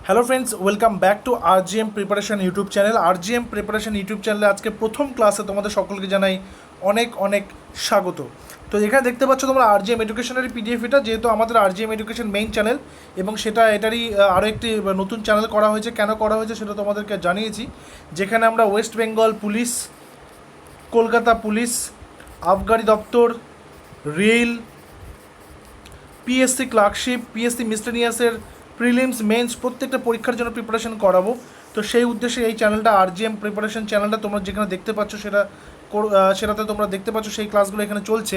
Hello friends, welcome back to RGM preparation YouTube channel. RGM preparation YouTube চ্যানেলে আজকে প্রথম ক্লাসে তোমাদের সকলকে জানাই অনেক অনেক স্বাগত। তো এখানে দেখতে পাচ্ছ তোমরা আরজিএম এডুকেশনের পিডিএফ, এটা যেহেতু আমাদের আরজিএম এডুকেশন মেইন চ্যানেল এবং এটারই আরও একটি নতুন চ্যানেল করা হয়েছে। কেন করা হয়েছে সেটা তোমাদেরকে জানিয়েছি, যেখানে আমরা West Bengal police, Kolkata police, আবগারি দপ্তর, রেল, পিএসসি ক্লার্কশিপ, পিএসসি মিসলেনিয়াসের প্রিলিমস মেন্স প্রত্যেকটা পরীক্ষার জন্য প্রিপারেশন করাবো। তো সেই উদ্দেশ্যে এই চ্যানেলটা আরজিএম প্রিপারেশন চ্যানেলটা তোমরা যেখানে দেখতে পাচ্ছ সেটাতে তোমরা দেখতে পাচ্ছ সেই ক্লাসগুলো এখানে চলছে।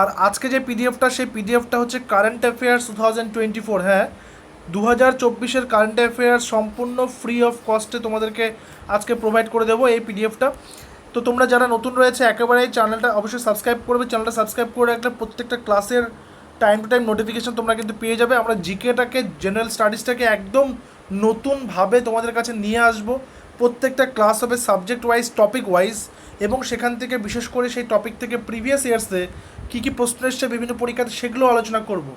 আর আজকে যে পিডিএফটা, সেই পিডিএফটা হচ্ছে কারেন্ট অ্যাফেয়ার্স 2024। হ্যাঁ, 2024-এর কারেন্ট অ্যাফেয়ার্স সম্পূর্ণ ফ্রি অফ কস্টে তোমাদেরকে আজকে প্রোভাইড করে দেবো এই পিডিএফটা। তো তোমরা যারা নতুন রয়েছে একেবারেই চ্যানেলটা অবশ্যই সাবস্ক্রাইব করবে। চ্যানেলটা সাবস্ক্রাইব করে রাখলে প্রত্যেকটা ক্লাসের টাইম টু টাইম নোটিফিকেশন তোমরা কিন্তু পেয়ে যাবে। আমরা জিকেটাকে, জেনারেল স্টাডিজটাকে একদম নতুনভাবে তোমাদের কাছে নিয়ে আসব। প্রত্যেকটা ক্লাস হবে সাবজেক্ট ওয়াইজ, টপিক ওয়াইজ, এবং সেখান থেকে বিশেষ করে সেই টপিক থেকে প্রিভিয়াস ইয়ার্সে কী কী প্রশ্ন এসছে বিভিন্ন পরীক্ষাতে সেগুলো আলোচনা করব,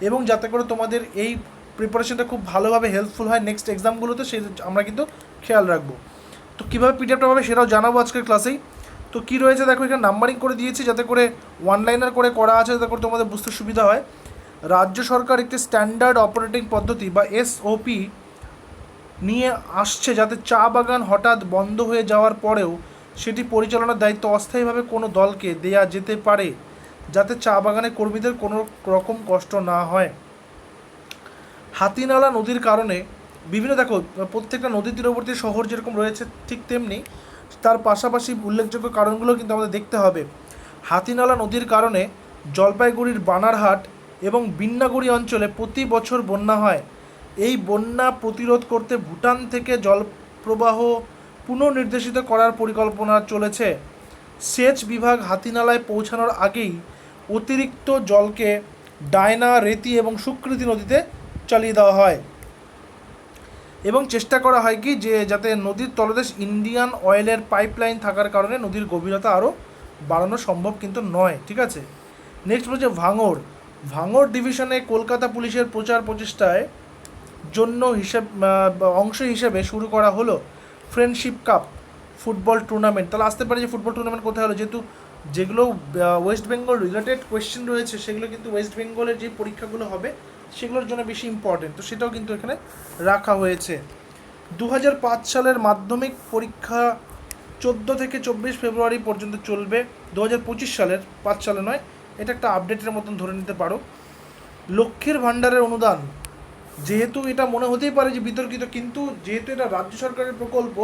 এবং যাতে করে তোমাদের এই প্রিপারেশনটা খুব ভালোভাবে হেল্পফুল হয় নেক্সট এক্সামগুলোতে, সেই আমরা কিন্তু খেয়াল রাখবো। তো কীভাবে পিডিএফটা পাবে সেটাও জানাবো আজকের ক্লাসেই। তো কী রয়েছে দেখো, এখানে নাম্বারিং করে দিয়েছি যাতে করে ওয়ান লাইনার করে করা আছে, যাতে করে তোমাদের বুঝতে সুবিধা হয়। রাজ্য সরকার একটি স্ট্যান্ডার্ড অপারেটিং পদ্ধতি বা এসওপি নিয়ে আসছে, যাতে চা বাগান হঠাৎ বন্ধ হয়ে যাওয়ার পরেও সেটি পরিচালনার দায়িত্ব অস্থায়ীভাবে কোনো দলকে দেয়া যেতে পারে, যাতে চা বাগানের কর্মীদের কোনো রকম কষ্ট না হয়। হাতিনালা নদীর কারণে বিভিন্ন, দেখো প্রত্যেকটা নদী তীরবর্তী শহর যেরকম রয়েছে ঠিক তেমনি তার পাশাপাশি উল্লেখযোগ্য কারণগুলো কিন্তু আমাদের দেখতে হবে। হাতিনালা নদীর কারণে জলপাইগুড়ির বানারহাট এবং বিন্নাগুড়ি অঞ্চলে প্রতি বছর বন্যা হয়। এই বন্যা প্রতিরোধ করতে ভুটান থেকে জলপ্রবাহ পুনর্নির্দেশিত করার পরিকল্পনা চলেছে। সেচ বিভাগ হাতিনালায় পৌঁছানোর আগেই অতিরিক্ত জলকে ডায়না, রেতি এবং সুকৃতি নদীতে চালিয়ে দেওয়া হয়, এবং চেষ্টা করা হয় কি যে যাতে নদীর তলদেশ ইন্ডিয়ান অয়েলের পাইপলাইন থাকার কারণে নদীর গভীরতা আরও বাড়ানো সম্ভব কিন্তু নয়। ঠিক আছে, নেক্সট বলছে ভাঙড় ডিভিশনে কলকাতা পুলিশের প্রচার প্রচেষ্টায় জন্য অংশ হিসেবে শুরু করা হলো ফ্রেন্ডশিপ কাপ ফুটবল টুর্নামেন্ট। তাহলে আসতে পারে যে ফুটবল টুর্নামেন্ট কোথায় হলো, যেহেতু যেগুলো ওয়েস্ট বেঙ্গল রিলেটেড কোয়েশ্চেন রয়েছে সেগুলো কিন্তু ওয়েস্ট বেঙ্গলের যে পরীক্ষাগুলো হবে সেগুলোর জন্য বেশি ইম্পর্টেন্ট, তো সেটাও কিন্তু এখানে রাখা হয়েছে। 2005 সালের মাধ্যমিক পরীক্ষা 14 থেকে 24 ফেব্রুয়ারি পর্যন্ত চলবে। 2025 সালের, 5 সালে নয়, এটা একটা আপডেটের মতন ধরে নিতে পারো। লক্ষ্মীর ভাণ্ডারের অনুদান, যেহেতু এটা মনে হতেই পারে যে বিতর্কিত, কিন্তু যেহেতু এটা রাজ্য সরকারের প্রকল্প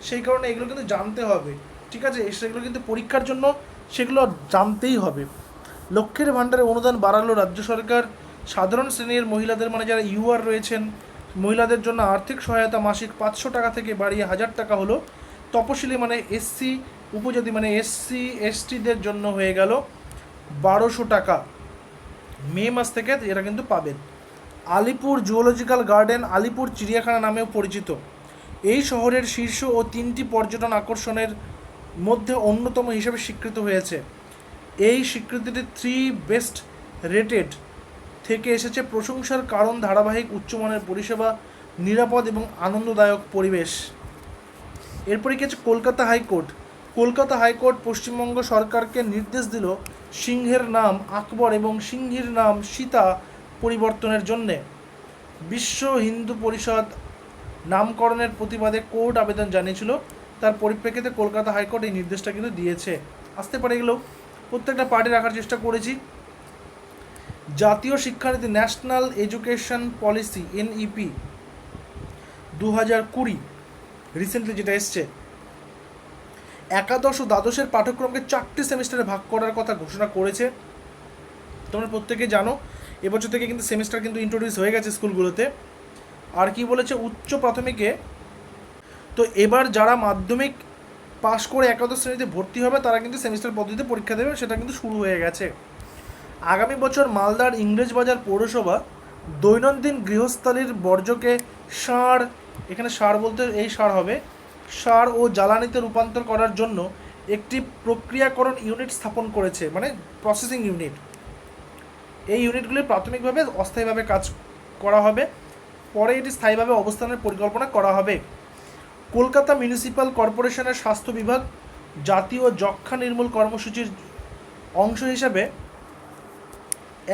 সেই কারণে এগুলো কিন্তু জানতে হবে। ঠিক আছে, সেগুলো কিন্তু পরীক্ষার জন্য সেগুলো জানতেই হবে। লক্ষ্মীর ভাণ্ডারের অনুদান বাড়ালো রাজ্য সরকার। সাধারণ শ্রেণীর মহিলাদের, মানে যারা ইউআর রয়েছেন, মহিলাদের জন্য আর্থিক সহায়তা মাসিক 500 টাকা থেকে বাড়িয়ে 1000 টাকা হলো। তপশিলি মানে এসসি উপজাতি মানে এসসি এসটিদের জন্য হয়ে গেল 1200 টাকা। মে মাস থেকে এরা কিন্তু পাবেন। আলিপুর জুওলজিক্যাল গার্ডেন আলিপুর চিড়িয়াখানা নামেও পরিচিত। এই শহরের শীর্ষ ও 3টি পর্যটন আকর্ষণের মধ্যে অন্যতম হিসেবে স্বীকৃত হয়েছে। এই স্বীকৃতিটি 3 বেস্ট রেটেড থেকে এসেছে। প্রশংসার কারণ ধারাবাহিক উচ্চমানের পরিষেবা, নিরাপদ এবং আনন্দদায়ক পরিবেশ। এরপরে কি আছে, কলকাতা হাইকোর্ট পশ্চিমবঙ্গ সরকারকে নির্দেশ দিল সিংহের নাম আকবর এবং সিংহীর নাম সীতা পরিবর্তনের জন্যে। বিশ্ব হিন্দু পরিষদ নামকরণের প্রতিবাদে কোর্ট আবেদন জানিয়েছিল, তার পরিপ্রেক্ষিতে কলকাতা হাইকোর্ট এই নির্দেশটা কিন্তু দিয়েছে। আসতে পারে এগুলো প্রত্যেকটা পার্টি রাখার চেষ্টা করেছি। জাতীয় শিক্ষানীতি national education policy NEP 2020 recently যেটা এসছে, একাদশ ও দ্বাদশের পাঠ্যক্রমকে 4টে সেমিস্টারে ভাগ করার কথা ঘোষণা করেছে। তোমরা প্রত্যেকে জানো এবছর থেকে কিন্তু সেমিস্টার কিন্তু ইন্ট্রোডিউস হয়ে গেছে স্কুলগুলোতে। আর কি বলেছে, উচ্চ প্রাথমিকে তো এবার যারা মাধ্যমিক পাশ করে একাদশ শ্রেণীতে ভর্তি হবে তারা কিন্তু সেমিস্টার পদ্ধতিতে পরীক্ষা দেবে, সেটা কিন্তু শুরু হয়ে গেছে। আগামী বছর মালদার ইংরেজবাজার পৌরসভা দৈনন্দিন গৃহস্থালির বর্জ্যকে সার, এখানে সার বলতে এই সার হবে, সার ও জ্বালানিতে রূপান্তর করার জন্য একটি প্রক্রিয়াকরণ ইউনিট স্থাপন করেছে, মানে প্রসেসিং ইউনিট। এই ইউনিটগুলি প্রাথমিকভাবে অস্থায়ীভাবে কাজ করা হবে। পরে এটি স্থায়ীভাবে অবস্থানের পরিকল্পনা করা হবে। কলকাতা মিউনিসিপ্যাল কর্পোরেশনের স্বাস্থ্য বিভাগ জাতীয় যক্ষ্মা নির্মূল কর্মসূচির অংশ হিসাবে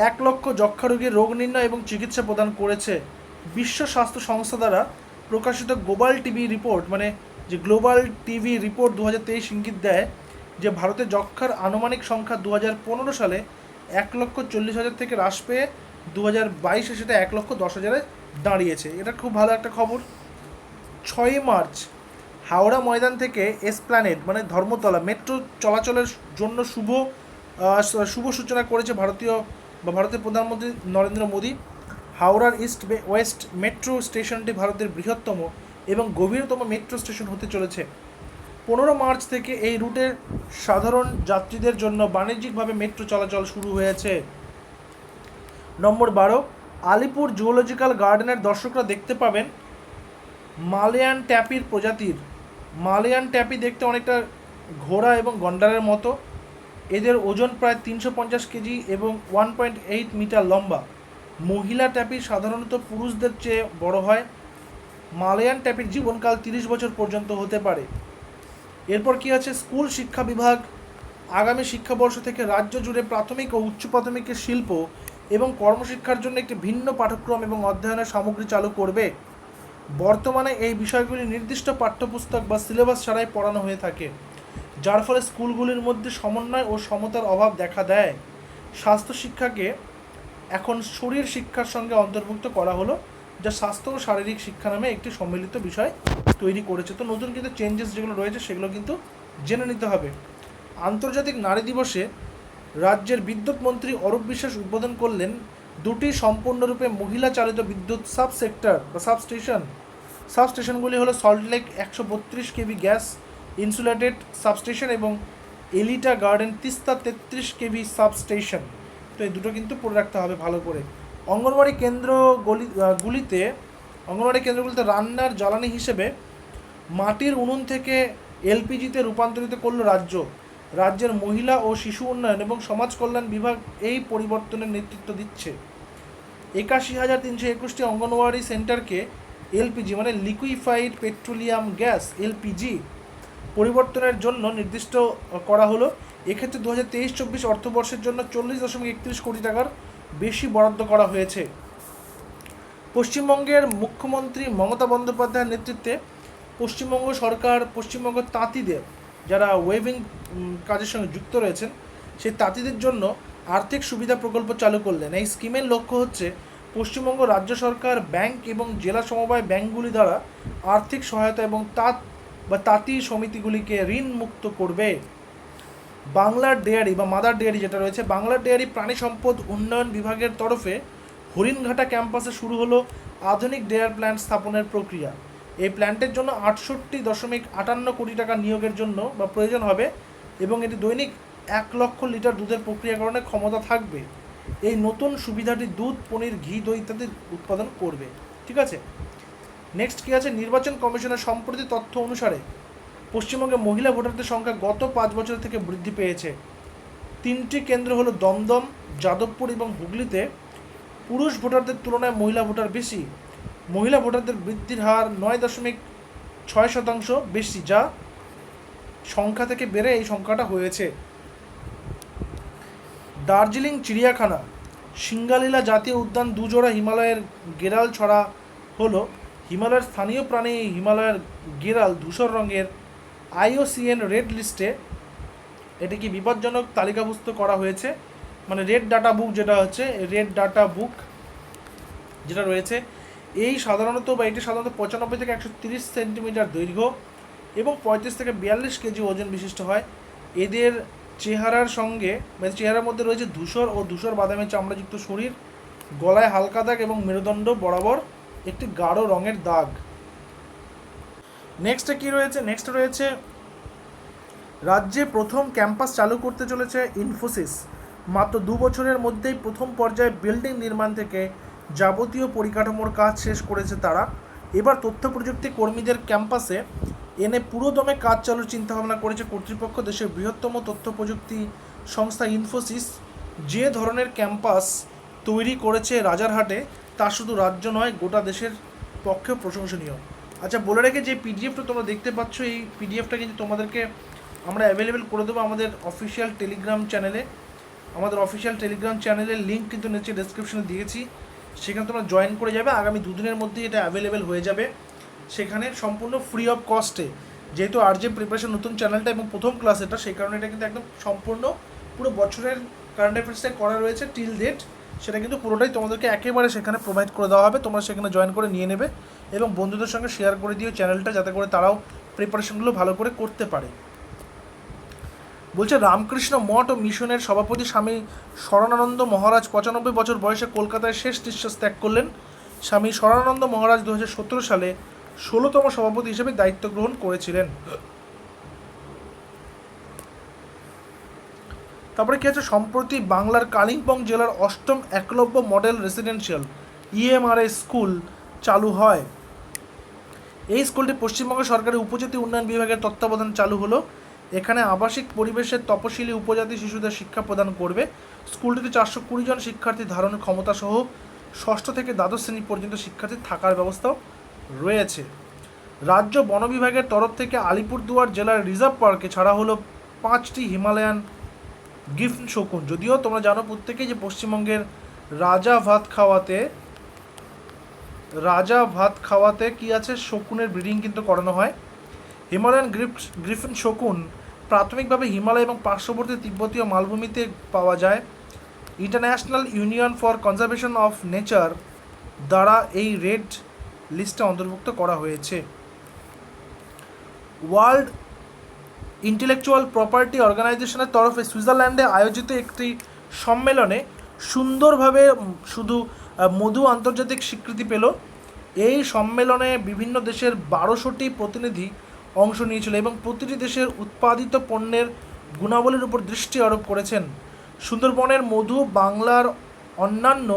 1 লক্ষ যক্ষ্মা রোগীর রোগ নির্ণয় এবং চিকিৎসা প্রদান করেছে। বিশ্ব স্বাস্থ্য সংস্থা দ্বারা প্রকাশিত গ্লোবাল টিবি রিপোর্ট, মানে যে গ্লোবাল টিবি রিপোর্ট 2023 ইঙ্গিত দেয় যে ভারতে যক্ষ্মার আনুমানিক সংখ্যা 2015 সালে 1,40,000 থেকে হ্রাস পেয়ে 2022-এ সেটা 1,10,000-এ দাঁড়িয়েছে। এটা খুব ভালো একটা খবর। 6 মার্চ হাওড়া ময়দান থেকে এসপ্ল্যানেড মানে ধর্মতলা মেট্রো চলাচলের জন্য শুভ সূচনা করেছে ভারতের প্রধানমন্ত্রী নরেন্দ্র মোদী। হাওড়ার ইস্ট ওয়েস্ট মেট্রো স্টেশনটি ভারতের বৃহত্তম এবং গভীরতম মেট্রো স্টেশন হতে চলেছে। 15 মার্চ থেকে এই রুটের সাধারণ যাত্রীদের জন্য বাণিজ্যিকভাবে মেট্রো চলাচল শুরু হয়েছে। নম্বর 12, আলিপুর জুওলজিক্যাল গার্ডেনের দর্শকরা দেখতে পাবেন মালয়ান ট্যাপির প্রজাতির। মালয়ান ট্যাপি দেখতে অনেকটা ঘোড়া এবং গন্ডারের মতো। এদের ওজন প্রায় 350 কেজি এবং 1.8 মিটার লম্বা। মহিলা ট্যাপি সাধারণত পুরুষদের চেয়ে বড় হয়। মালয়ান ট্যাপির জীবনকাল 30 বছর পর্যন্ত হতে পারে। এরপর কি আছে, স্কুল শিক্ষা বিভাগ আগামী শিক্ষাবর্ষ থেকে রাজ্য জুড়ে প্রাথমিক ও উচ্চ প্রাথমিকের শিল্প এবং কর্মশিক্ষার জন্য একটি ভিন্ন পাঠ্যক্রম এবং অধ্যয়নের সামগ্রী চালু করবে। বর্তমানে এই বিষয়গুলি নির্দিষ্ট পাঠ্যপুস্তক বা সিলেবাস ছাড়াই পড়ানো হয়ে থাকে, যার ফলে স্কুলগুলির মধ্যে সমন্বয় ও সমতার অভাব দেখা দেয়। স্বাস্থ্য শিক্ষাকে এখন শরীর শিক্ষার সঙ্গে অন্তর্ভুক্ত করা হলো, যা স্বাস্থ্য ও শারীরিক শিক্ষা নামে একটি সম্মিলিত বিষয় তৈরি করেছে। তো নতুন কিন্তু চেঞ্জেস যেগুলো রয়েছে সেগুলো কিন্তু জেনে নিতে হবে। আন্তর্জাতিক নারী দিবসে রাজ্যের বিদ্যুৎ মন্ত্রী অরূপ বিশ্বাস উদ্বোধন করলেন 2টি সম্পূর্ণরূপে মহিলা চালিত বিদ্যুৎ সাবসেক্টর বা সাবস্টেশনগুলি হলো Salt Lake 132 KV gas insulated substation এবং Elita Garden Vista 33 KV substation. তো এই দুটো কিন্তু পড়ে রাখতে হবে ভালো করে। অঙ্গনওয়াড়ি কেন্দ্রগুলিতে রান্নার জ্বালানি হিসেবে মাটির উনুন থেকে এলপিজিতে রূপান্তরিত করল রাজ্যের মহিলা ও শিশু উন্নয়ন এবং সমাজ কল্যাণ বিভাগ এই পরিবর্তনের নেতৃত্ব দিচ্ছে। 81,321টি অঙ্গনওয়াড়ি সেন্টারকে এলপিজি মানে লিকুইফাইড পেট্রোলিয়াম গ্যাস এলপিজি পরিবর্তনের জন্য নির্দিষ্ট করা হলো। এক্ষেত্রে 2023-24 অর্থবর্ষের জন্য 40.31 কোটি টাকার বেশি বরাদ্দ করা হয়েছে। পশ্চিমবঙ্গের মুখ্যমন্ত্রী মমতা বন্দ্যোপাধ্যায়ের নেতৃত্বে পশ্চিমবঙ্গ সরকার পশ্চিমবঙ্গ তাঁতিদের, যারা ওয়েভিং কাজের সঙ্গে যুক্ত রয়েছেন, সেই তাঁতিদের জন্য আর্থিক সুবিধা প্রকল্প চালু করলেন। এই স্কিমের লক্ষ্য হচ্ছে পশ্চিমবঙ্গ রাজ্য সরকার ব্যাংক এবং জেলা সমবায় ব্যাংকগুলি দ্বারা আর্থিক সহায়তা এবং তাঁতি সমিতিগুলিকে ঋণ মুক্ত করবে। বাংলার ডেয়ারি বা মাদার ডেয়ারি যেটা রয়েছে, বাংলার ডেয়ারি প্রাণী সম্পদ উন্নয়ন বিভাগের তরফে হরিণঘাটা ক্যাম্পাসে শুরু হলো আধুনিক ডেয়ার প্ল্যান্ট স্থাপনের প্রক্রিয়া। এই প্ল্যান্টের জন্য 68.58 কোটি টাকা নিয়োগের জন্য বা প্রয়োজন হবে এবং এটি দৈনিক 1 লক্ষ লিটার দুধের প্রক্রিয়াকরণের ক্ষমতা থাকবে। এই নতুন সুবিধাটি দুধ, পনির, ঘি, দই ইত্যাদি উৎপাদন করবে। ঠিক আছে, নেক্সট কী আছে, নির্বাচন কমিশনের সম্প্রতি তথ্য অনুসারে পশ্চিমবঙ্গে মহিলা ভোটারদের সংখ্যা গত 5 বছর থেকে বৃদ্ধি পেয়েছে। 3টি কেন্দ্র হলো দমদম, যাদবপুর এবং হুগলিতে পুরুষ ভোটারদের তুলনায় মহিলা ভোটার বেশি। মহিলা ভোটারদের বৃদ্ধির হার 9.6% বেশি, যা সংখ্যা থেকে বেড়ে এই সংখ্যাটা হয়েছে। দার্জিলিং চিড়িয়াখানা সিঙ্গালীলা জাতীয় উদ্যান 2 জোড়া হিমালয়ের গেরাল ছড়া হলো হিমালয়ের স্থানীয় প্রাণী। হিমালয়ের গেরাল ধূসর রঙের IUCN রেড লিস্টে এটিকে বিপজ্জনক তালিকাভুক্ত করা হয়েছে। মানে রেড ডাটা বুক যেটা রয়েছে, এটি সাধারণত 95 থেকে 130 সেন্টিমিটার দৈর্ঘ্য এবং 35 থেকে 42 কেজি ওজন বিশিষ্ট হয়। এদের চেহারার মধ্যে রয়েছে ধূসর ও ধূসর বাদামি চামড়াযুক্ত শরীর, গলায় হালকা দাগ এবং মেরুদণ্ড বরাবর একটি গাঢ় রঙের দাগ। নেক্সট রয়েছে রাজ্যে প্রথম ক্যাম্পাস চালু করতে চলেছে ইনফোসিস। মাত্র 2 বছরের মধ্যেই প্রথম পর্যায়ে বিল্ডিং নির্মাণ থেকে যাবতীয় পরিকাঠামোর কাজ শেষ করেছে তারা। এবার তথ্য প্রযুক্তি কর্মীদের ক্যাম্পাসে এনে পুরোদমে কাজ চালুর চিন্তাভাবনা করেছে কর্তৃপক্ষ। দেশের বৃহত্তম তথ্য প্রযুক্তি সংস্থা ইনফোসিস যে ধরনের ক্যাম্পাস তৈরি করেছে রাজারহাটে, তা শুধু রাজ্য নয়, গোটা দেশের পক্ষে প্রশংসনীয়। আচ্ছা, বলে রেখে যে পিডিএফটা তোমরা দেখতে পাচ্ছ, এই পিডিএফটা কিন্তু তোমাদেরকে আমরা অ্যাভেলেবেল করে দেবো আমাদের অফিসিয়াল টেলিগ্রাম চ্যানেলে। আমাদের অফিসিয়াল টেলিগ্রাম চ্যানেলের লিঙ্ক কিন্তু নিচে ডেসক্রিপশনে দিয়েছি, সেখানে তোমরা জয়েন করে যাবে। আগামী দুদিনের মধ্যেই এটা অ্যাভেলেবেল হয়ে যাবে। সেখানে সম্পূর্ণ ফ্রি অফ কস্টে, যেহেতু আরজে প্রিপারেশন নতুন চ্যানেলটা এবং প্রথম ক্লাস এটা, সেই কারণে এটা কিন্তু একদম সম্পূর্ণ পুরো বছরের কারেন্ট অ্যাফেয়ার্সটা করা রয়েছে টিল ডেট, সেটা কিন্তু পুরোটাই তোমাদেরকে একেবারে সেখানে প্রোভাইড করে দেওয়া হবে। তোমরা সেখানে জয়েন করে নিয়ে নেবে এবং বন্ধুদের সঙ্গে শেয়ার করে দিও চ্যানেলটা, যাতে করে তারাও প্রিপারেশনগুলো ভালো করে করতে পারে। বলছে রামকৃষ্ণ মঠ ও মিশনের সভাপতি স্বামী শরণানন্দ মহারাজ 95 বছর বয়সে কলকাতায় শেষ নিঃশ্বাস ত্যাগ করলেন। স্বামী শরণানন্দ মহারাজ 2017 সালে 16তম সভাপতি হিসেবে দায়িত্ব গ্রহণ করেছিলেন। তারপরে কি আছে, সম্প্রতি বাংলার কালিম্পং জেলার 8ম একলব্য মডেল রেসিডেন্সিয়াল ইএমআরএ স্কুল চালু হয়। এই স্কুলটি পশ্চিমবঙ্গ সরকারের উপজাতি উন্নয়ন বিভাগের তত্ত্বাবধানে চালু হলো। এখানে আবাসিক পরিবেশের তপশিলি উপজাতি শিশুদের শিক্ষা প্রদান করবে। স্কুলটিতে 420 জন শিক্ষার্থী ধারণের ক্ষমতা সহ ষষ্ঠ থেকে দ্বাদশ শ্রেণী পর্যন্ত শিক্ষার্থী থাকার ব্যবস্থাও রয়েছে। রাজ্য বন বিভাগের তরফ থেকে আলিপুরদুয়ার জেলার রিজার্ভ পার্কে ছাড়া হলো 5টি হিমালয়ান গিফট শকুন। যদিও তোমরা জানো প্রত্যেকেই যে পশ্চিমবঙ্গের রাজা ভাত খাওয়াতে কি আছে, শকুনের ব্রিডিং কিন্তু করানো হয়। হিমালয়ান গ্রিফিন শকুন প্রাথমিকভাবে হিমালয় এবং পার্শ্ববর্তী তিব্বতীয় মালভূমিতে পাওয়া যায়। International union for conservation of nature দ্বারা এই রেড লিস্টে অন্তর্ভুক্ত করা হয়েছে। ওয়ার্ল্ড ইন্টেলেকচুয়াল প্রপার্টি অর্গানাইজেশনের তরফে সুইজারল্যান্ডে আয়োজিত একটি সম্মেলনে সুন্দরভাবে শুধু মধু আন্তর্জাতিক স্বীকৃতি পেল। এই সম্মেলনে বিভিন্ন দেশের 1200টি প্রতিনিধি অংশ নিয়েছিল এবং প্রতিটি দেশের উৎপাদিত পণ্যের গুণাবলীর উপর দৃষ্টি আরোপ করেছেন। সুন্দরবনের মধু বাংলার অন্যান্য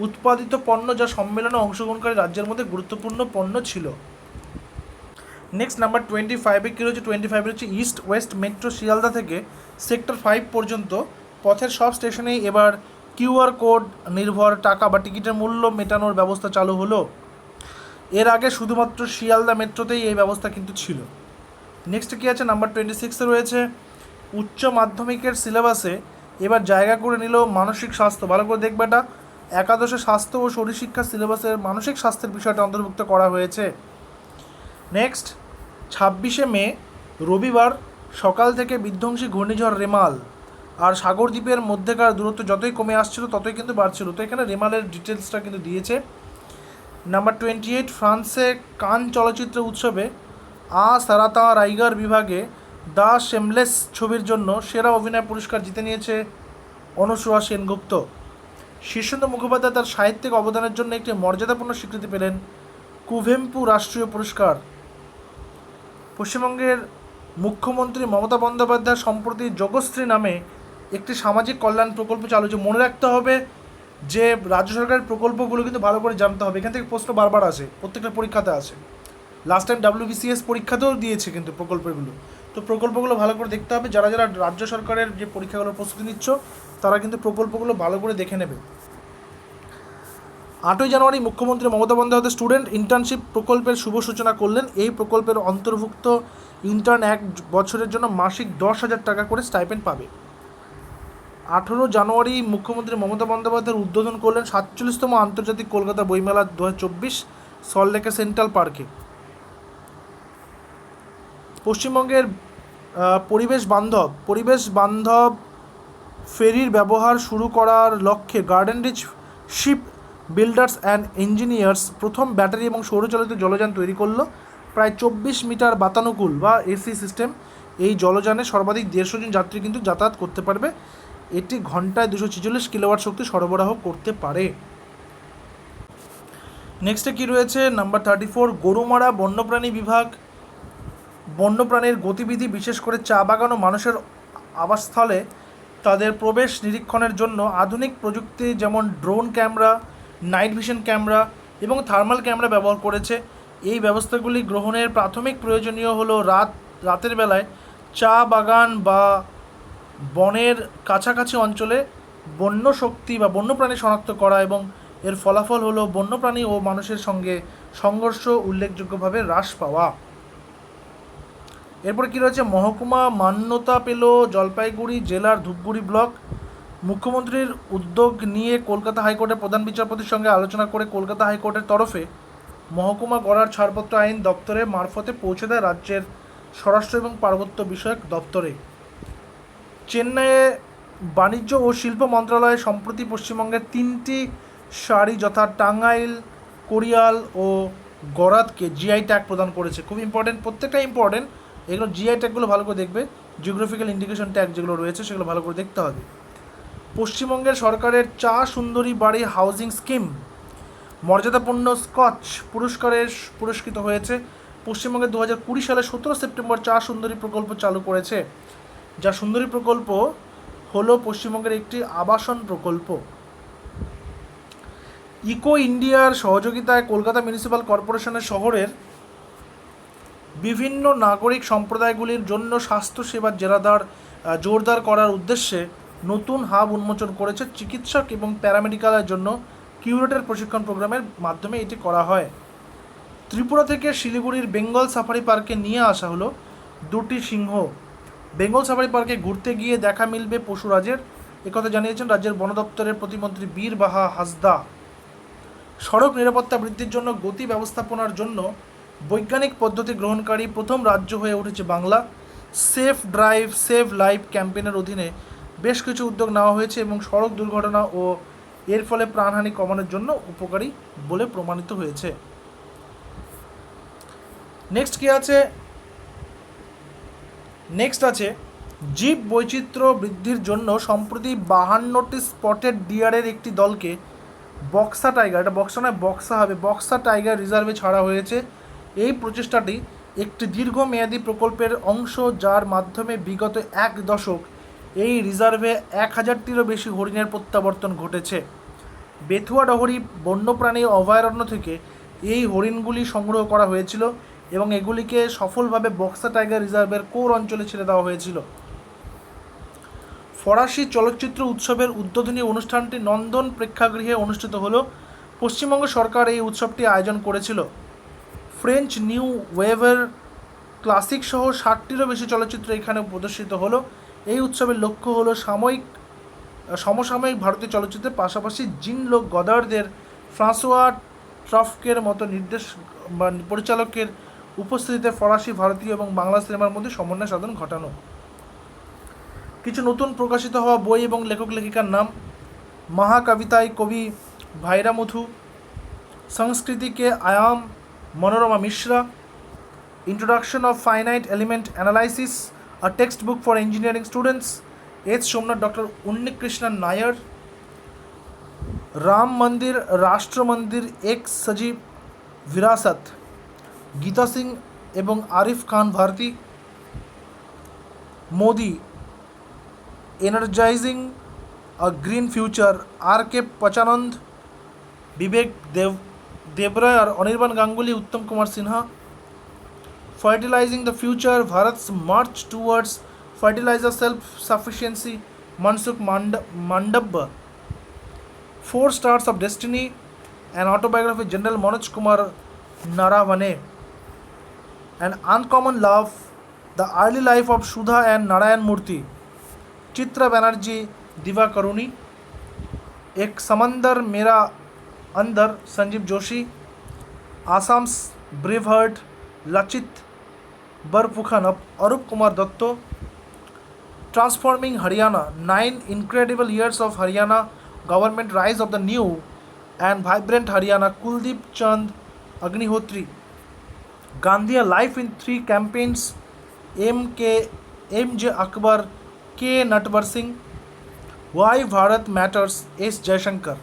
উৎপাদিত পণ্য যা সম্মেলনে অংশগ্রহণকারী রাজ্যের মধ্যে গুরুত্বপূর্ণ পণ্য ছিল। নেক্সট নাম্বার 25-এ কী রয়েছে, 25 হচ্ছে ইস্ট ওয়েস্ট মেট্রো শিয়ালদা থেকে সেক্টর 5 পর্যন্ত পথের সব স্টেশনেই এবার কিউআর কোড নির্ভর টাকা বা টিকিটের মূল্য মেটানোর ব্যবস্থা চালু হলো। এর আগে শুধুমাত্র শিয়ালদা মেট্রোতেই এই ব্যবস্থা কিন্তু ছিল। নেক্সট কী আছে, নাম্বার 26-এ রয়েছে উচ্চ মাধ্যমিকের সিলেবাসে এবার জায়গা করে নিল মানসিক স্বাস্থ্য। ভালো করে দেখবে, এটা একাদশে স্বাস্থ্য ও শরীরশিক্ষা সিলেবাসের মানসিক স্বাস্থ্যের বিষয়টা অন্তর্ভুক্ত করা হয়েছে। নেক্সট 26শে মে রবিবার সকাল থেকে বিধ্বংসী ঘূর্ণিঝড় রেমাল আর সাগরদ্বীপের মধ্যেকার দূরত্ব যতই কমে আসছিল ততই কিন্তু বাড়ছিল। তো এখানে রেমালের ডিটেলসটা কিন্তু দিয়েছে। নাম্বার 28, ফ্রান্সে কান চলচ্চিত্র উৎসবে সারাতা রাইগার বিভাগে দ্য শেমলেস ছবির জন্য সেরা অভিনয় পুরস্কার জিতে নিয়েছে অনুসুয়া সেনগুপ্ত। শীর্ষেন্দু মুখোপাধ্যায় তার সাহিত্যিক অবদানের জন্য একটি মর্যাদাপূর্ণ স্বীকৃতি পেলেন, কুভেম্পু রাষ্ট্রীয় পুরস্কার। পশ্চিমবঙ্গের মুখ্যমন্ত্রী মমতা বন্দ্যোপাধ্যায় সম্প্রতি যোগশ্রী নামে একটি সামাজিক কল্যাণ প্রকল্প চালু হয়েছে। মনে রাখতে হবে যে রাজ্য সরকারের প্রকল্পগুলো কিন্তু ভালো করে জানতে হবে। এখান থেকে প্রশ্ন বারবার আসে, প্রত্যেকটা পরীক্ষাতে আসে। লাস্ট টাইম WBCS পরীক্ষাতেও দিয়েছে কিন্তু প্রকল্পগুলো। তো প্রকল্পগুলো ভালো করে দেখতে হবে। যারা যারা রাজ্য সরকারের যে পরীক্ষাগুলোর প্রস্তুতি নিচ্ছ তারা কিন্তু প্রকল্পগুলো ভালো করে দেখে নেবে। 8ই জানুয়ারি মুখ্যমন্ত্রী মমতা বন্দ্যোপাধ্যায় স্টুডেন্ট ইন্টার্নশিপ প্রকল্পের শুভ সূচনা করলেন। এই প্রকল্পের অন্তর্ভুক্ত ইন্টার্ন 1 বছরের জন্য মাসিক 10,000 টাকা করে স্টাইপেন্ড পাবে। 18 জানুয়ারি মুখ্যমন্ত্রী মমতা বন্দ্যোপাধ্যায় উদ্বোধন করলেন 47তম আন্তর্জাতিক কলকাতা বইমেলা 2024 সল্টলেকের সেন্ট্রাল পার্কে। পশ্চিমবঙ্গের পরিবেশ বান্ধব ফেরির ব্যবহার শুরু করার লক্ষ্যে Garden Reach Shipbuilders and Engineers প্রথম ব্যাটারি এবং সৌরচালিত জলযান তৈরি করলো। প্রায় 24 মিটার বাতানুকূল বা এসি সিস্টেম এই জলযানে সর্বাধিক 150 জন যাত্রী কিন্তু যাতায়াত করতে পারবে। এটি ঘন্টায় 246 কিলোওয়াট শক্তি সরবরাহ করতে পারে। নেক্সটে কি রয়েছে, নাম্বার 34, গরুমারা বন্যপ্রাণী বিভাগ বন্যপ্রাণীর গতিবিধি বিশেষ করে চা বাগান ও মানুষের আবাসস্থলে তাদের প্রবেশ নিরীক্ষণের জন্য আধুনিক প্রযুক্তি যেমন drone camera, night vision camera এবং থার্মাল ক্যামেরা ব্যবহার করেছে। এই ব্যবস্থাগুলি গ্রহণের প্রাথমিক প্রয়োজনীয় হলো রাতের বেলায় চা বাগান বা বনের কাছাকাছি অঞ্চলে বন্য শক্তি বা বন্যপ্রাণী শনাক্ত করা, এবং এর ফলাফল হলো বন্যপ্রাণী ও মানুষের সঙ্গে সংঘর্ষ উল্লেখযোগ্যভাবে হ্রাস পাওয়া। এরপর কী রয়েছে, মহকুমা মান্যতা পেল জলপাইগুড়ি জেলার ধূপগুড়ি ব্লক। মুখ্যমন্ত্রীর উদ্যোগ নিয়ে কলকাতা হাইকোর্টের প্রধান বিচারপতির সঙ্গে আলোচনা করে কলকাতা হাইকোর্টের তরফে মহকুমা গড়ার ছাড়পত্র আইন দপ্তরের মারফতে পৌঁছে দেয় রাজ্যের স্বরাষ্ট্র এবং পার্বত্য বিষয়ক দপ্তরে। চেন্নাইয়ে বাণিজ্য ও শিল্প মন্ত্রণালয় সম্প্রতি পশ্চিমবঙ্গের 3টি শাড়ি যথা টাঙ্গাইল, কোরিয়াল ও গরাদকে জিআই ট্যাগ প্রদান করেছে। খুব ইম্পর্টেন্ট, প্রত্যেকটা ইম্পর্টেন্ট। এগুলো জিআই ট্যাগগুলো ভালো করে দেখবে, জিওগ্রাফিক্যাল ইন্ডিকেশন ট্যাগ যেগুলো রয়েছে সেগুলো ভালো করে দেখতে হবে। পশ্চিমবঙ্গের সরকারের চা সুন্দরী বাড়ি হাউজিং স্কিম মর্যাদাপূর্ণ স্কচ পুরস্কারে পুরস্কৃত হয়েছে। পশ্চিমবঙ্গে 2020 সালে 17 সেপ্টেম্বর চা সুন্দরী প্রকল্প চালু করেছে। যা সুন্দরী প্রকল্প হলো পশ্চিমবঙ্গের একটি আবাসন প্রকল্প। ইকো ইন্ডিয়ার সহযোগিতায় কলকাতা মিউনিসিপ্যাল কর্পোরেশনের শহরের বিভিন্ন নাগরিক সম্প্রদায়গুলির জন্য স্বাস্থ্যসেবার জোরদার করার উদ্দেশ্যে নতুন হাব উন্মোচন করেছে। চিকিৎসক এবং প্যারামেডিক্যালের জন্য কিউরেটের প্রশিক্ষণ প্রোগ্রামের মাধ্যমে এটি করা হয়। ত্রিপুরা থেকে শিলিগুড়ির বেঙ্গল সাফারি পার্কে নিয়ে আসা হলো 2টি সিংহ। বেঙ্গল সাফারি পার্কে ঘুরতে গিয়ে দেখা মিলবে পশুরাজের, একথা জানিয়েছেন রাজ্যের বন দপ্তরের প্রতিমন্ত্রী বীর বাহা হাসদা। সড়ক নিরাপত্তা বৃদ্ধির জন্য গতি ব্যবস্থাপনার জন্য বৈজ্ঞানিক পদ্ধতি গ্রহণকারী প্রথম রাজ্য হয়ে উঠেছে Bangla. Safe drive save life ক্যাম্পেইনের অধীনে বেশ কিছু উদ্যোগ নেওয়া হয়েছে এবং সড়ক দুর্ঘটনা ও এর ফলে প্রাণহানি কমানোর জন্য উপকারী বলে প্রমাণিত হয়েছে। নেক্সট আছে জীব বৈচিত্র্য বৃদ্ধির জন্য সম্প্রতি 52টি স্পটেড ডিয়ারের একটি দলকে বক্সা টাইগার, এটা বক্সা নয় বক্সা হবে, বক্সা টাইগার রিজার্ভে ছাড়া হয়েছে। এই প্রচেষ্টাটি একটি দীর্ঘমেয়াদী প্রকল্পের অংশ, যার মাধ্যমে বিগত 1 দশক এই রিজার্ভে 1000টিরও বেশি হরিণের প্রত্যাবর্তন ঘটেছে। বেথুয়া ডহরি বন্যপ্রাণী অভয়ারণ্য থেকে এই হরিণগুলি সংগ্রহ করা হয়েছিল এবং এগুলিকে সফলভাবে বক্সা টাইগার রিজার্ভের কোর অঞ্চলে ছেড়ে দেওয়া হয়েছিল। ফরাসি চলচ্চিত্র উৎসবের উদ্বোধনী অনুষ্ঠানটি নন্দন প্রেক্ষাগৃহে অনুষ্ঠিত হলো। পশ্চিমবঙ্গ সরকার এই উৎসবটি আয়োজন করেছিল। ফ্রেঞ্চ নিউ ওয়েভের ক্লাসিক সহ 60টিরও বেশি চলচ্চিত্র এখানে প্রদর্শিত হলো। এই উৎসবের লক্ষ্য হলো সমসাময়িক ভারতীয় চলচ্চিত্রের পাশাপাশি জিন লোক গদারদের, ফ্রাঁসোয়া ট্রফকের মতো পরিচালকের উপস্থিতিতে ফরাসি, ভারতীয় এবং বাংলা সিনেমার মধ্যে সমন্বয় সাধন ঘটানো। কিছু নতুন প্রকাশিত হওয়া বই এবং লেখক লেখিকার নাম: মহাকবিতায় কবি ভাইরামুথু, সংস্কৃতিকে Aayam Manorama Mishra, introduction of finite element analysis a textbook for engineering students, S Somnath, doctor Unnikrishnan Nair, Ram Mandir Rashtra Mandir Ek Sajeev Virasat, Geeta Singh এবং Arif Khan Bharti, Modi energising a green future, R K Pachnanda, Vivek Debroy আর Anirban Ganguly, Uttam Kumar Sinha, fertilising the future, Bharat's march towards fertiliser self sufficiency, Mansukh Mandaviya, 4 Stars of Destiny, an autobiography, General Manoj Kumar Naravane, An Uncommon Love, The Early Life of Sudha and Narayan Murthy, Chitra Banerjee, Diva Karuni, Ek Samandar Mera Andar, Sanjeev Joshi, Assam's Braveheart, Lachit Barpukhan, Arup Kumar Datto, Transforming Haryana, 9 Incredible Years of Haryana Government, Rise of the New and Vibrant Haryana, Kuldeep Chand Agnihotri, Gandhi, A Life in 3 Campaigns, M.J. Akbar, K. Natvar Singh, Why Bharat Matters, S. Jaishankar,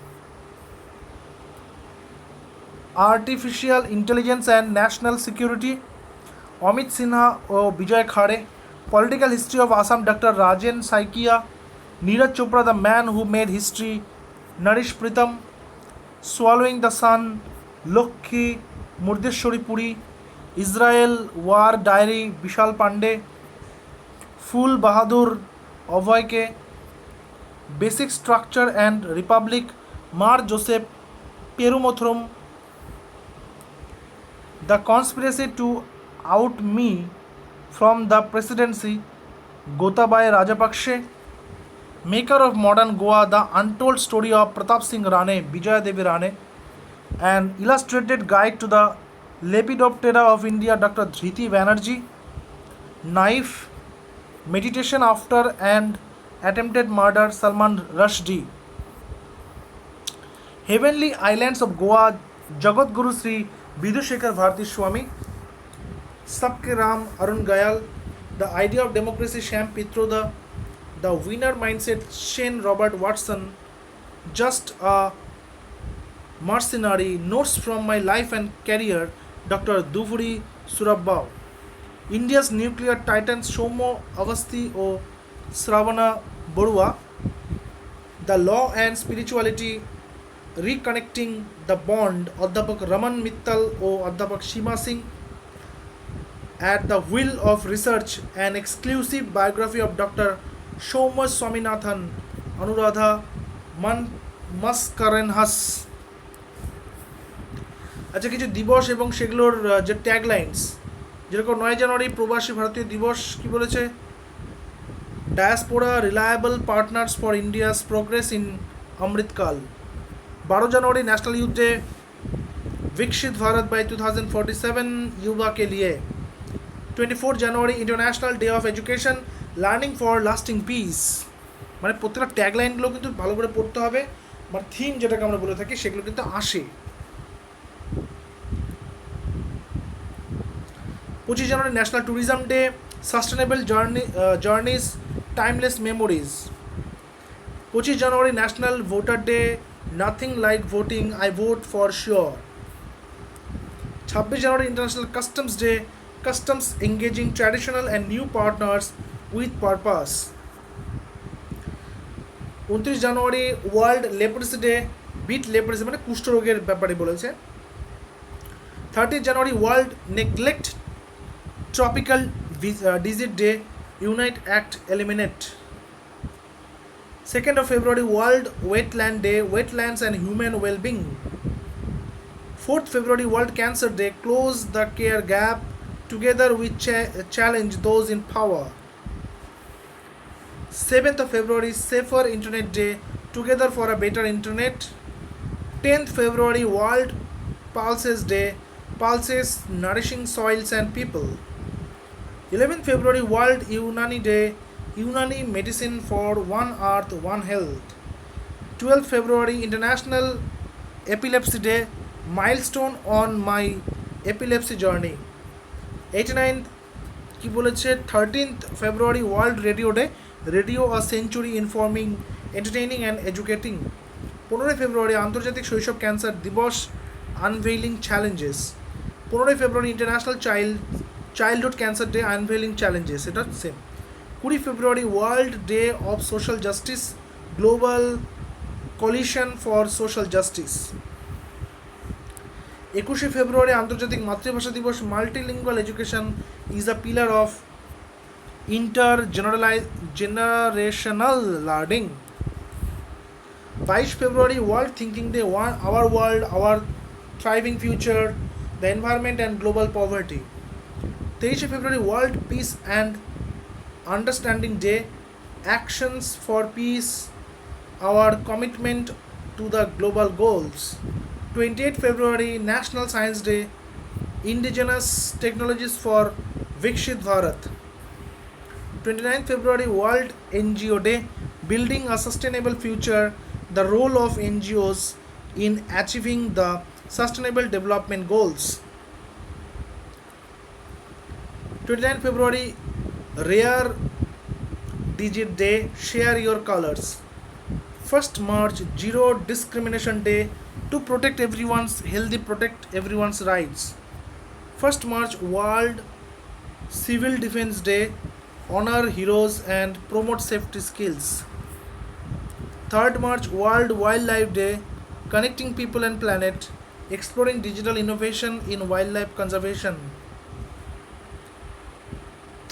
Artificial Intelligence and National Security, Amit Sinha o Bijay Khare, Political History of Assam, Dr. Rajen Saikia, Neeraj Chopra, The Man Who Made History, Naresh Pritam, Swallowing the Sun, Lokhi Murdeshwari Puri, Israel War Diary, Vishal Pandey, Phul Bahadur Obhoyke, Basic Structure and Republic, Mar Joseph Perumothrum, The conspiracy to out me from the presidency, Gotabaya Rajapakse, maker of modern Goa, the untold story of Pratap Singh Rane, Vijaya Devi Rane, an illustrated guide to the Lepidoptera of India, Dr. Dhriti Banerjee, knife, meditation after and attempted murder, Salman Rushdie, heavenly islands of Goa, Jagat Guru Sri Vidushekhar Bharati Swami, Sabke Ram Arun Gayal, the idea of democracy Sham Pitroda, the winner mindset Shane Robert Watson, just a mercenary, notes from my life and career, Dr. Duvuri Surabbao, India's nuclear titans Shomo Avasti o Sravana Borua, the law and spirituality reconnecting the bond, Adhyapak Raman Mittal o Adhyapak Shima Singh, at the wheel of research, an exclusive biography of Dr. Shoma Swaminathan, Anuradha Maskarenhas। আচ্ছা, কিছু দিবস এবং সেগুলোর যে ট্যাগলাইন্স, যেরকম 9 জানুয়ারি প্রবাসী ভারতীয় দিবস কি বলেছে? Diaspora reliable partners for India's progress in Amrit Kaal. 12 January national youth day, Viksit Bharat by 2047 युवा के लिए। 24 January international day of education, learning for lasting peace. মানে প্রত্যেকটা ট্যাগলাইনগুলো কিন্তু ভালো করে পড়তে হবে, মানে থিম যেটাকে আমরা বলে থাকি সেগুলো কিন্তু আসে। 25 January national tourism day, sustainable journeys, timeless memories. 25 January national voter day, nothing like voting, I vote for sure. 26 January international customs day, customs engaging traditional and new partners with purpose। 29 January world leprosy day, beat leprosy মানে কুষ্ঠরোগের ব্যাপারে বলেছে। 30 January world neglect tropical disease day, unite act eliminate. 2 February world wetland day, wetlands and human wellbeing. 4 February world cancer day, close the care gap, together we challenge those in power। 7 February safer internet day, together for a better internet। 10 February world pulses day, pulses nourishing soils and people। 11 February world unani day, unani medicine for one earth one health। 12 February international epilepsy day, milestone on my epilepsy journey। 89 কি বলেছে? 13 February world radio day, radio a century informing, entertaining and educating. 15 February আন্তর্জাতিক শৈশব cancer দিবস, unveiling challenges. 15 February international childhood cancer day, unveiling challenges, এটা same. 20 February world day of social justice, global coalition for social justice. 21 February আন্তর্জাতিক মাতৃভাষা দিবস, multilingual education is a pillar of generational learning. 22 February world thinking day, our world our thriving future, the environment and global poverty. 23 February world piece and understanding day, actions for piece, hour commitment to the global goals. 28 February National Science Day, Indigenous Technologies for Viksit Bharat। 29 February World NGO Day, Building a Sustainable Future, the role of NGOs in achieving the Sustainable Development Goals। 29 February Rare Digit Day, Share Your Colors। 1st March Zero Discrimination Day, to protect everyone's healthy, protect everyone's rights। 1st March World Civil Defense Day, honor heroes and promote safety skills। 3rd March World Wildlife Day, connecting people and planet, exploring digital innovation in wildlife conservation।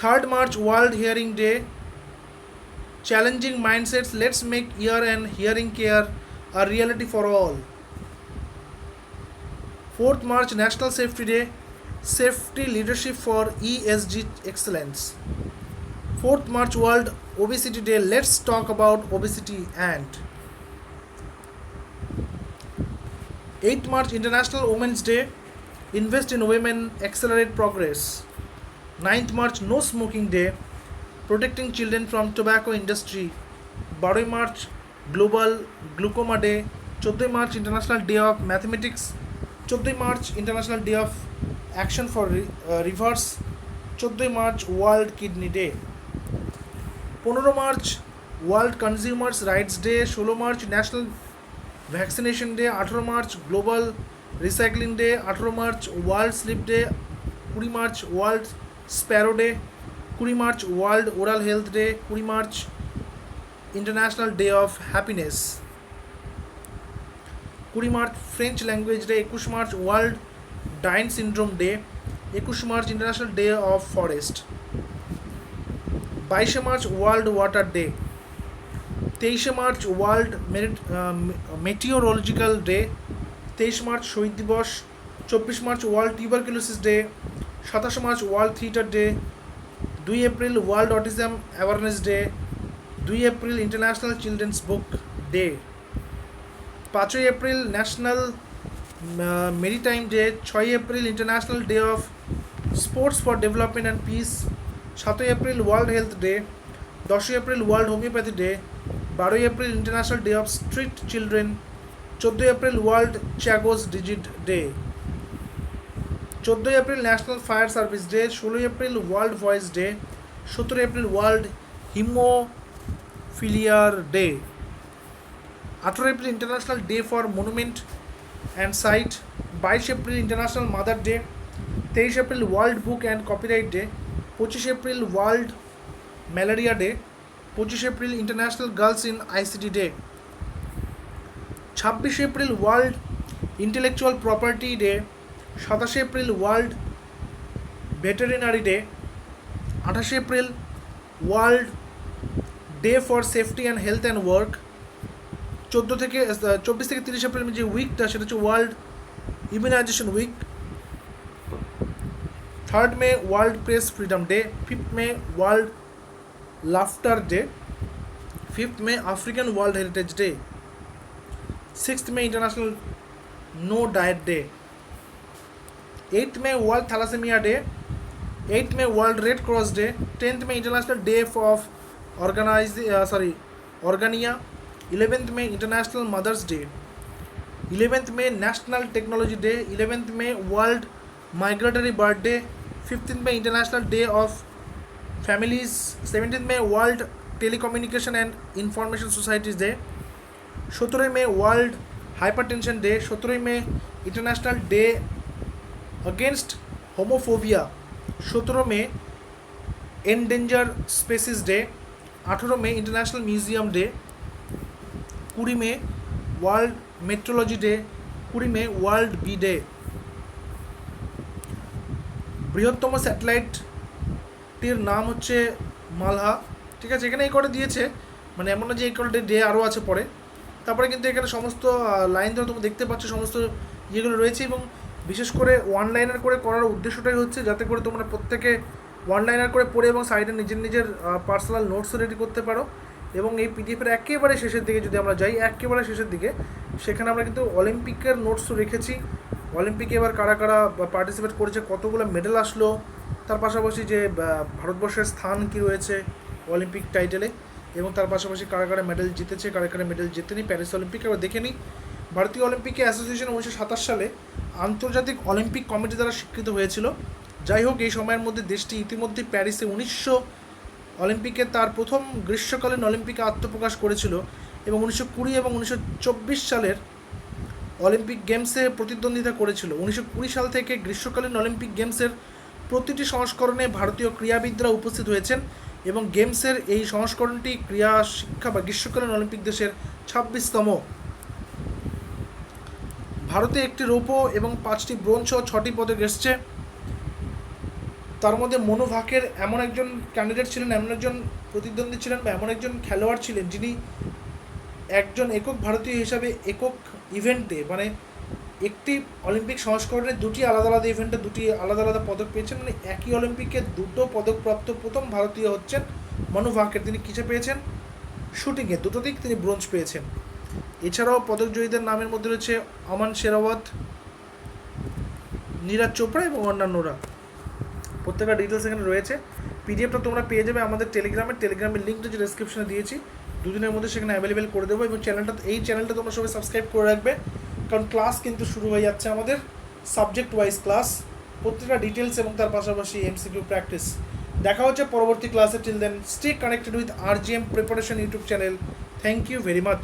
3rd March World Hearing Day, challenging mindsets, let's make ear and hearing care a reality for all। 4th March National Safety Day, Safety Leadership for ESG Excellence. 4th March World Obesity Day. Let's talk about obesity. And 8th March International Women's Day. Invest in women, accelerate progress. 9th March No Smoking Day. Protecting children from tobacco industry. 12 March Global Glaucoma Day. 14 March International Day of Mathematics. 14 March International Day of Action for Reverse. 14 March World Kidney Day. 15 March World Consumers Rights Day. 16 March National Vaccination Day. 18 March Global Recycling Day. 18 March World Sleep Day. 20 March World Sparrow Day. 20 March World Oral Health Day. 20 March International Day of Happiness. 20 March French Language Day. 21 March World Down Syndrome Day. 21 March International Day of Forest. 22 March World Water Day. 23 March World Meteorological Day. 23 March শহীদ দিবস. 24 March World Tuberculosis Day. 27 March World Theatre Day. 2 April World Autism Awareness Day. 2 April International Children's Book Day. 5 April National Maritime Day. 6 April International Day of Sports for Development and Peace. 7 April World Health Day. 10 April World Homeopathy Day. 12 April International Day of Street Children. 14 April World Chagos Digit Day. 14 April National Fire Service Day. 16 April World Voice Day. 17 April World Hemophilia Day. 18 April International Day for Monument and Site. 22 April International Mother Day. 23 April World Book and Copyright Day. 25 April World Malaria Day. 25 April International Girls in ICT Day. 26 April World Intellectual Property Day. 27 April World Veterinary Day. 28 April World Day for Safety and Health and Work. 24 থেকে 30 April যে উইকটা সেটা হচ্ছে world immunisation week. 3rd May world press freedom day. 5th May world laughter day. 5th May African world heritage day. 6th May international no diet day. 8th May world thalassemia day. 8th May world Red Cross day. 10th May international day of argania. 11th May International Mother's Day. 11th May National Technology Day. 11th May World Migratory Bird Day. 15th May International Day of Families. 17th May World Telecommunication and Information Societies Day. 17 May World Hypertension Day. 17 May International Day Against Homophobia. 17 May Endangered Species Day. 18 May International Museum Day. 20 May World Metrology Day. 20 May World Bee Day. বৃহত্তম স্যাটেলাইটটির নাম হচ্ছে মালহা। ঠিক আছে, এখানে এই কটা দিয়েছে, মানে এমন না যে এই কটা ডে আরও আছে পরে। তারপরে কিন্তু এখানে সমস্ত লাইন ধরে তুমি দেখতে পাচ্ছ সমস্ত ইয়েগুলো রয়েছে, এবং বিশেষ করে ওয়ান লাইনার করে করার উদ্দেশ্যটাই হচ্ছে যাতে করে তোমরা প্রত্যেকে ওয়ান লাইনার করে পড়ে এবং সাইডে নিজের পার্সোনাল নোটসও রেডি করতে পারো। এবং এই পিডিএফের একেবারে শেষের দিকে যদি আমরা যাই, একেবারে শেষের দিকে, সেখানে আমরা কিন্তু অলিম্পিকের নোটসও রেখেছি। অলিম্পিকে এবার কারা কারা পার্টিসিপেট করেছে, কতগুলো মেডেল আসলো, তার পাশাপাশি যে ভারতবর্ষের স্থান কী রয়েছে অলিম্পিক টাইটেলে, এবং তার পাশাপাশি কারা কারা মেডেল জিতেছে, কারা কারা মেডেল জেতেনি প্যারিস অলিম্পিকে এবার দেখে নিই। ভারতীয় অলিম্পিক অ্যাসোসিয়েশন 1927 সালে আন্তর্জাতিক অলিম্পিক কমিটি দ্বারা স্বীকৃত হয়েছিল। যাই হোক, এই সময়ের মধ্যে দেশটি ইতিমধ্যে প্যারিসে 1900 অলিম্পিকে তার প্রথম গ্রীষ্মকালীন অলিম্পিকে আত্মপ্রকাশ করেছিল, এবং 1920 এবং 1924 সালের অলিম্পিক গেমসে প্রতিদ্বন্দ্বিতা করেছিল। 1920 সাল থেকে গ্রীষ্মকালীন অলিম্পিক গেমসের প্রতিটি সংস্করণে ভারতীয় ক্রীড়াবিদরা উপস্থিত হয়েছেন, এবং গেমসের এই সংস্করণটি ক্রীড়া শিক্ষা বা গ্রীষ্মকালীন অলিম্পিক দেশের 26তম। ভারতে একটি রৌপ্য এবং 5টি ব্রোঞ্জ ও 6টি পদক এসছে। তার মধ্যে মনু ভাকের এমন একজন ক্যান্ডিডেট ছিলেন, এমন একজন প্রতিদ্বন্দ্বী ছিলেন বা এমন একজন খেলোয়াড় ছিলেন যিনি একজন একক ভারতীয় হিসাবে একক ইভেন্টে, মানে একটি অলিম্পিক সংস্করণে দুটি আলাদা আলাদা ইভেন্টে দুটি আলাদা আলাদা পদক পেয়েছেন, মানে একই অলিম্পিকে দুটো পদকপ্রাপ্ত প্রথম ভারতীয় হচ্ছেন মনু ভাকের। তিনি কিসে পেয়েছেন? শুটিংয়ে, দুটোতেই তিনি ব্রোঞ্জ পেয়েছেন। এছাড়াও পদকজয়ীদের নামের মধ্যে রয়েছে আমান শেরাওয়াত, নীরাজ চোপড়া এবং অন্যান্যরা। প্রত্যেকটা ডিটেলস এখানে রয়েছে। পিডিএফটা তোমরা পেয়ে যাবে আমাদের টেলিগ্রামের লিঙ্কটা যে ডেসক্রিপশনে দিয়েছি, দুদিনের মধ্যে সেখানে অ্যাভেলেবেল করে দেবো। এবং এই চ্যানেলটা তোমরা সবাই সাবস্ক্রাইব করে রাখবে, কারণ ক্লাস কিন্তু শুরু হয়ে যাচ্ছে আমাদের সাবজেক্ট ওয়াইজ ক্লাস, প্রত্যেকটা ডিটেলস এবং তার পাশাপাশি এমসিকিউ প্র্যাকটিস। দেখা হচ্ছে পরবর্তী ক্লাসে। Till then stay connected with RGM preparation YouTube channel. Thank you very much.